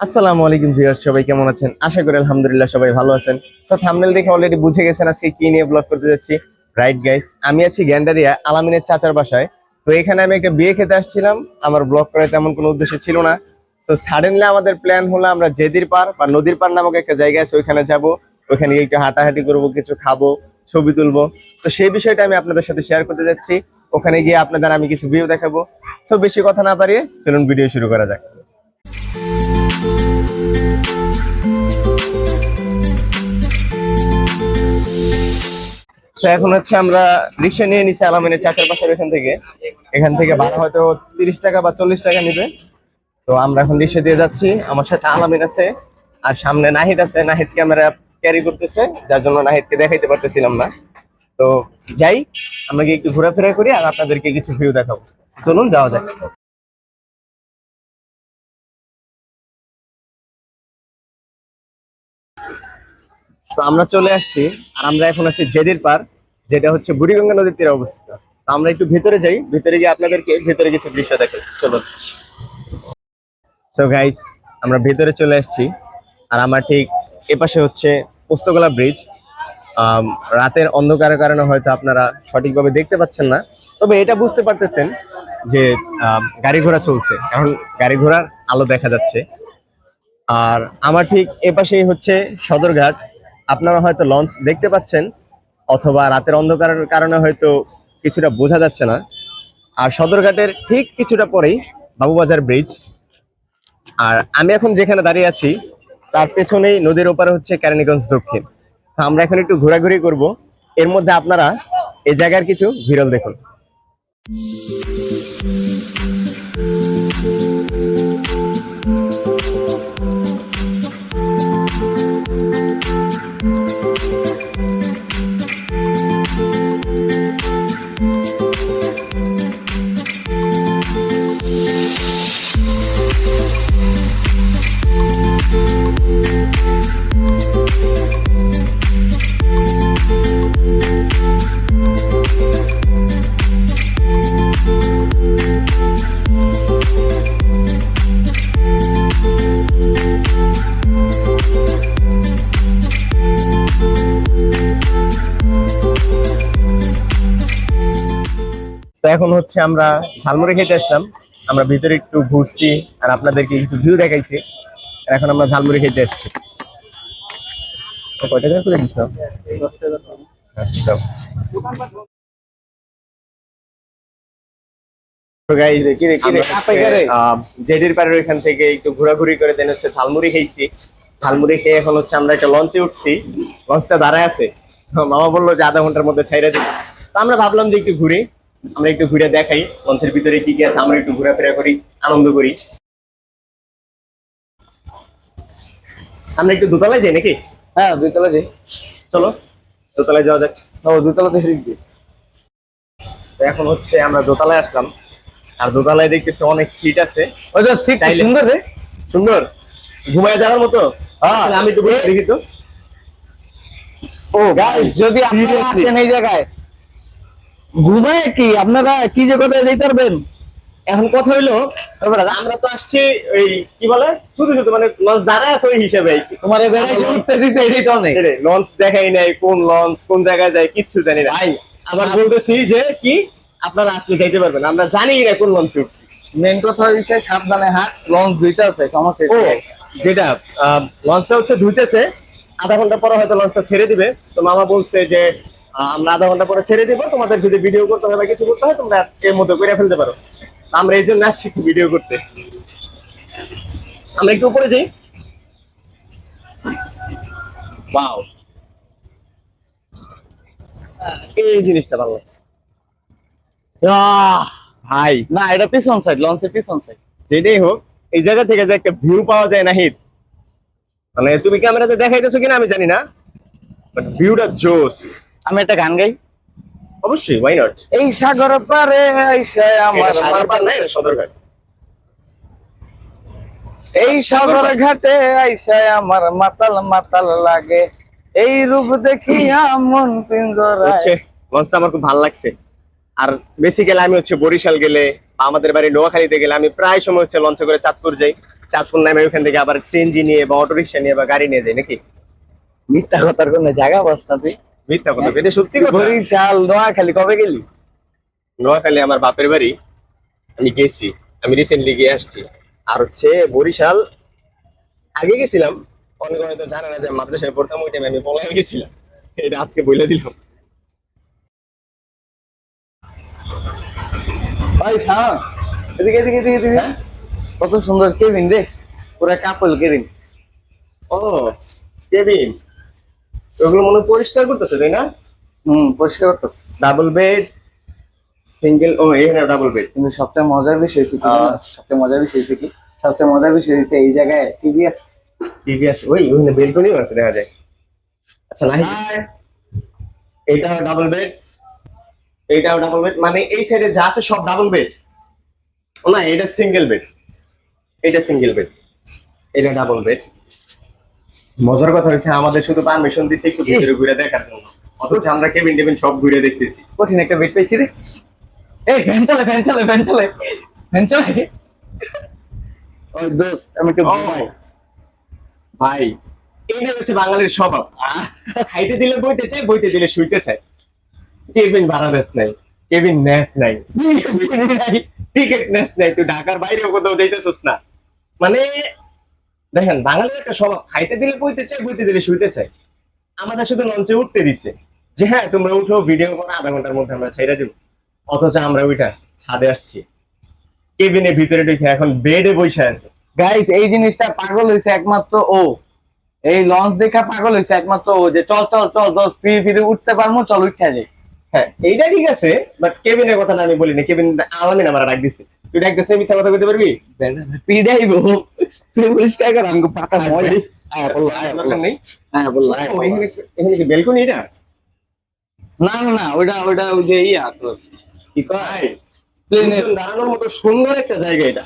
আসসালামু আলাইকুম ভিউয়ার্স, সবাই কেমন আছেন? আশা করি আলহামদুলিল্লাহ সবাই ভালো আছেন। তো থাম্বনেল দেখে অলরেডি বুঝে গেছেন আজকে কি নিয়ে ব্লগ করতে যাচ্ছি। রাইট গাইস, আমি আছি গ্যান্ডারিয়া আলামিনের চাচার বাসায়। তো এখানে আমি একটা বিয়ে খেতে আসছিলাম। আমার ব্লগ করার তেমন কোনো উদ্দেশ্য ছিল না। তো সাডেনলি আমাদের প্ল্যান হলো আমরা জেদির পার বা নদীর পার নামক একটা জায়গা আছে, ওইখানে যাব। ওইখানে গিয়ে একটু হাঁটাহাঁটি করবো, কিছু খাবো, ছবি তুলবো। তো সেই বিষয়টা আমি আপনাদের সাথে শেয়ার করতে যাচ্ছি। ওখানে গিয়ে আপনাদের আমি কিছু ভিউ দেখাবো। তো বেশি কথা না বাড়িয়ে চলুন ভিডিও শুরু করা যাক। তো এখন হচ্ছে আমরা রিক্সা নিয়ে নিছি আলামিনের চাচার বাসার এখান থেকে ভাড়া হয়তো 30 টাকা বা 40 টাকা নিবে। তো আমরা এখন রিক্সা দিয়ে যাচ্ছি। আমার সাথে আলামিন আছে, আর সামনে নাহিদ আছে। নাহিদ ক্যামেরা ক্যারি করতেছে, যার জন্য নাহিদকে দেখাইতে পারতেছিলাম না। তো যাই, আমরা গিয়ে একটু ঘোরাফেরা করি আর আপনাদেরকে কিছু ভিউ দেখাবো। চলুন যাওয়া যাক। তো আমরা চলে আসছি, আর আমরা এখন আছি জেডির পার, যেটা হচ্ছে বুড়িগঙ্গা নদীর তীরে অবস্থিত। তো আমরা একটু ভেতরে যাই, ভেতরে গিয়ে আপনাদেরকে ভেতরে কিছু দৃশ্য দেখাই। চলুন। সো গাইস, আমরা ভেতরে চলে আসছি, আর আমার ঠিক এপাশে হচ্ছে পোস্তগোলা ব্রিজ। রাতের অন্ধকারের কারণে হয়তো আপনারা সঠিকভাবে দেখতে পাচ্ছেন না, তবে এটা বুঝতে পারতেছেন যে গাড়ি ঘোড়া চলছে, কারণ গাড়ি ঘোড়ার আলো দেখা যাচ্ছে। আর আমার ঠিক এপাশেই হচ্ছে সদরঘাট। আপনারা হয়তো লঞ্চ দেখতে পাচ্ছেন, অথবা রাতের অন্ধকারের কারণে হয়তো কিছুটা বোঝা যাচ্ছে না। আর সদরঘাটের ঠিক কিছুটা পরেই বাবুবাজার ব্রিজ। আর আমি এখন যেখানে দাঁড়িয়ে আছি তার পেছনেই নদীর ওপারে হচ্ছে কেরানীগঞ্জ দক্ষিণ। তো আমরা এখন একটু ঘোরাঘুরি করব। এর মধ্যে আপনারা এই জায়গার কিছু ভিড়ল দেখুন। তো এখন হচ্ছে আমরা ঝালমুড়ি খেতে আসলাম। আমরা ভিতরে একটু ঘুরছি আর আপনাদেরকে কিছু ভিউ দেখাইছি। আর এখন আমরা ঝালমুড়ি খেতে আসছি। তো কয় টাকা করে দিচ্ছ? আচ্ছা। তো গাইস, জেডির পাড়ের এখান থেকে একটু ঘোরাঘুরি করে দেন হচ্ছে ঝালমুড়ি খেয়েছি। ঝালমুড়ি খেয়ে এখন হচ্ছে আমরা একটা লঞ্চে উঠছি। লঞ্চটা দাঁড়ায় আছে। তো মামা বললো যে আধা ঘন্টার মধ্যে ছাইরা দিই। তো আমরা ভাবলাম যে একটু ঘুরি, আমরা একটু ঘুরে দেখাই লঞ্চের ভিতরে কি কি আছে, আমরা একটু ঘোরাফেরা করি, আনন্দ করি। আমরা একটু দোতলায় যাই নাকি? হ্যাঁ, দুইতলা যাই। চলো দোতলায় যাওয়া যাক। দুইতলা দেখে তো এখন হচ্ছে আমরা দোতলায় আসলাম, আর দোতলায় দেখতেছি অনেক সিট আছে। ওই তো সিট সুন্দর রে, সুন্দর, ঘুমায় যাওয়ার মতো। আসলে আমি একটু বসে দেখি তো। ও গাইস, যদি আপনারা আসেন এই জায়গায় ঘুমায় কি আপনারা কি যে কোথায় যেতে পারবেন। এখন কথা হইলো, আমরা তো আসছি ওই কি বলে শুধু শুধু মানে লঞ্চ দাঁড়ায় আছে ওই হিসেবে আইছি। তোমার এই বেড়াইতে উঠতে দিছে এটাই তো অনেক। লঞ্চ দেখাই নাই, কোন লঞ্চ কোন জায়গায় যায় কিচ্ছু জানি না। ভাই আবার বলতেছি যে কি আপনারা আসলে যাইতে পারবেন, আমরা জানি না কোন লঞ্চে উঠছি। মেন কথা হইছে সাবধানে হাত, লঞ্চ দুইটা আছে সমস্যা। ও যেটা লঞ্চটা হচ্ছে ধুইতেছে, আধা ঘন্টা পরে হয়তো লঞ্চটা ছেড়ে দিবে। তো মামা বলছে যে আমরা আধা ঘন্টা পরে ছেড়ে দিব, তোমাদের যদি ভিডিও করতে হয় বা কিছু করতে হয় তোমরা এর মধ্যে করে ফেলতে পারো। আমরা এই জন্য আসছি একটু ভিডিও করতে। আমরা একটু উপরে যাই। ওয়াও, এই জিনিসটা ভালো লাগছে ভাই। না, এটা পিছন সাইড, লঞ্চের পিছন সাইড। যেটাই হোক, এই জায়গা থেকে যে একটা ভিউ পাওয়া যায় না হিট, মানে তুমি ক্যামেরাতে দেখাইতেছো কিনা আমি জানি না, বাট ভিউটা জোস। আমি একটা গান গাই। অবশ্যই, ওয়াই নট। এই সাগর পারে আইসা আমার সদরঘাট। এই সাগর ঘাটে আইসা আমার মাতাল মাতাল লাগে, এই রূপ দেখিয়া মন পিঞ্জরায়। লঞ্চটা আমার খুব ভালো লাগছে। আর বেসিক্যালি আমি হচ্ছে বরিশাল গেলে বা আমাদের বাড়ি নোয়াখালীতে গেলে আমি প্রায় সময় হচ্ছে লঞ্চে করে চাঁদপুর যাই। চাঁদপুর নামে ওখান থেকে আবার সিএনজি নিয়ে বা অটোরিকশা নিয়ে বা গাড়ি নিয়ে যায় নাকি? মিথ্যা কথার কোন জায়গা বসতা তুই? মিথ্যা কথা, এটা সত্যি কথা। বরিশাল নোয়াখালী কবে গেলি? নোয়াখালী আমার বাপের বাড়ি, আমি গেছি, আমি রিসেন্টলি গিয়ে আসছি। আর হচ্ছে বরিশাল আগে গেছিলাম, অনেকে হয়তো জানে না যে মাদ্রাসায় পড়তাম ওই টাইমে আমি পলায় গেছিলাম, এটা আজকে বলে দিলাম। ভাই শাহ, এদিকে এদিকে এদিকে এদিকে। হ্যাঁ? কত সুন্দর কেবিন রে, পুরা কাপল কেবিন। ও কেবিন, ওগুলো মনে হয় পরিষ্কার করতেছে তাই না? পরিষ্কার করতেছ। ডাবল বেড, সিঙ্গেল, ও এখানে ডাবল বেড। কিন্তু সবচেয়ে মজার বিষয় হচ্ছে কি জানো? সবচেয়ে মজার বিষয় হচ্ছে কি, সবচেয়ে মজার বিষয় হচ্ছে এই জায়গায় টিভিএস। টিভিএস, ওই ওখানে বেলকনিও আছে দেখা যায়। আচ্ছা নাই, এইটাও ডাবল বেড, এইটাও ডাবল বেড, মানে এই সাইডে যা আছে সব ডাবল বেড। ও না, এটা সিঙ্গেল বেড, এটা সিঙ্গেল বেড, এটা ডাবল বেড। মজার কথা হচ্ছে আমাদের শুধু পারমিশন দিছে একটু ভিতরে ঘুরে দেখার জন্য, অথচ আমরা কেবিন টেবিন সব ঘুরে দেখতেছি। কঠিন একটা বেড পাইছি রে। এই ফ্যান চলে ফ্যান চলে ফ্যান চলে ফ্যান চলে। ওই দোস্ত আমি একটু ঘুমাই। ভাই এইটা হচ্ছে বাঙালির স্বভাব, খাইতে দিলে বইতে চায়, বইতে দিলে শুইতে চায়। কেবিন ভাড়া দেশ নাই, কেবিন নেস নাই, টিকিট নেস নাই, তুই ঢাকার বাইরেও কোথাও যাইতেছিস না। মানে দেখেন বাঙালির একটা স্বভাব, খাইতে দিলে বইতে চায়, বইতে দিলে শুইতে চায়। আমাদের শুধু লঞ্চে উঠতে দিচ্ছে যে হ্যাঁ তোমরা উঠো, ভিডিও করো, আধা ঘন্টার মধ্যে আমরা ছেড়ে দিব। অথচ আমরা ওইটা ছাদে আসছি, কেবিনের ভিতরে ঢুকে এখন বেডে বসে আছে। গাইস এই জিনিসটা পাগল হয়েছে একমাত্র ও, এই লঞ্চ দেখা পাগল হয়েছে একমাত্র ও, যে চল চল চল দোস্ত ফিরে ফিরে উঠতে পারবো, চল উঠে যাই। হ্যাঁ এইটা ঠিক আছে, বাট কেবিনের কথা আমি বলিনি, কেবিন আলামিন আমার ডাক দিছে। তুই ডাক দিস না, মিথ্যা কথা বলতে পারবি? পিডাইবো পরিষ্কার করে আমাকে পাতা মজা। আয় বললা আয় বললা নেই। আয় বললা আয় ও, বললা। এখানে কি বেলকনি এটা? না না না, ওইটা ওইটা ওই যে ইয়া তোর কি কয় ভাই প্লেনের। লোকজন দাঁড়ানোর মতো সুন্দর একটা জায়গা এটা,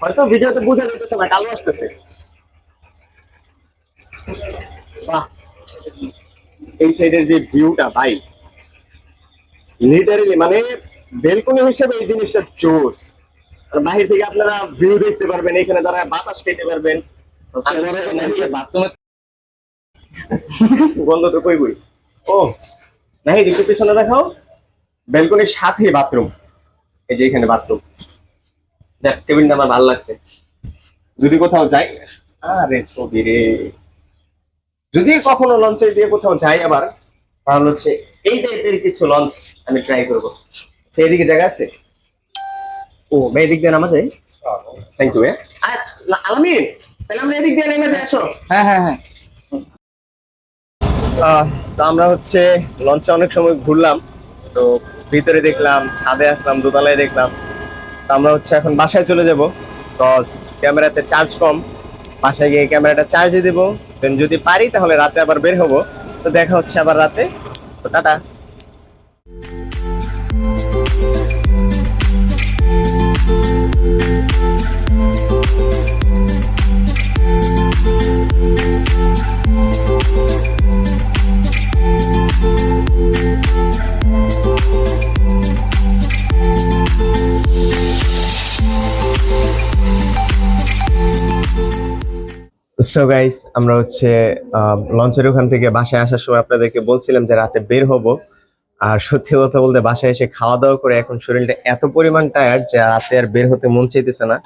হয়তো ভিডিওতে বোঝা যাইতেছে না, কালো আসতেছে। বাহ, এই সাইডের যে ভিউটা ভাই, লিটারেলি মানে বেলকনি হিসেবে এই জিনিসটা জোস। আর বাহির থেকে আপনারা ভিউ দেখতে পারবেন, এখানে দাঁড়ায় বাতাস খেতে পারবেন। বাথরুমে গন্ধ তো কইবই। ও নাহি, একটু পেছনে দেখাও, বেলকনির সাথে বাথরুম। এই যে এখানে বাথরুম, দেখ কেবিনটা আমার ভালো লাগছে। যদি কোথাও যাই, আরে ছবি রে, যদি কখনো লঞ্চে দিয়ে কোথাও যাই আবার, তাহলে হচ্ছে এই টাইপের কিছু লঞ্চ আমি ট্রাই করবো। আচ্ছা এদিকে জায়গা আছে? ও ভাই এদিক দিয়ে নামা যায়? Thank you. আলামিন, তাহলে আমরা এদিক দিয়ে নেমে যাই, আসো। হ্যাঁ হ্যাঁ হ্যাঁ। তো আমরা হচ্ছে লঞ্চে অনেক সময় ঘুরলাম, তো ভিতরে দেখলাম, ছাদে আসলাম, দোতলায় দেখলাম। তো আমরা হচ্ছে এখন বাসায় চলে যাব, কজ ক্যামেরাতে চার্জ কম। বাসায় গিয়ে ক্যামেরাটা চার্জে দেবো, দেন যদি পারি তাহলে রাতে আবার বের হবো। তো দেখা হচ্ছে আবার রাতে, তো টাটা। সো গাইস আমরা হচ্ছে লঞ্চের ওখান থেকে বাসায় আসার সময় আপনাদেরকে বলছিলাম যে রাতে বের হব। আর সত্যি কথা বলতে বাসায় এসে খাওয়া দাওয়া করে এখন শরীরটা এত পরিমাণ টায়ার্ড যে রাতে আর বের হতে মন চাইতেছে না।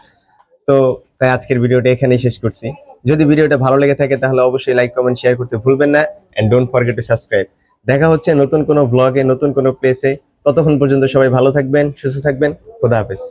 তো তাই আজকের ভিডিওটা এখানেই শেষ করছি। যদি ভিডিওটা ভালো লেগে থাকে তাহলে অবশ্যই লাইক কমেন্ট শেয়ার করতে ভুলবেন না, and don't forget to subscribe. দেখা হচ্ছে নতুন কোনো ব্লগে, নতুন কোনো প্লেসে। ততক্ষণ পর্যন্ত সবাই ভালো থাকবেন, সুস্থ থাকবেন। খোদা হাফেজ।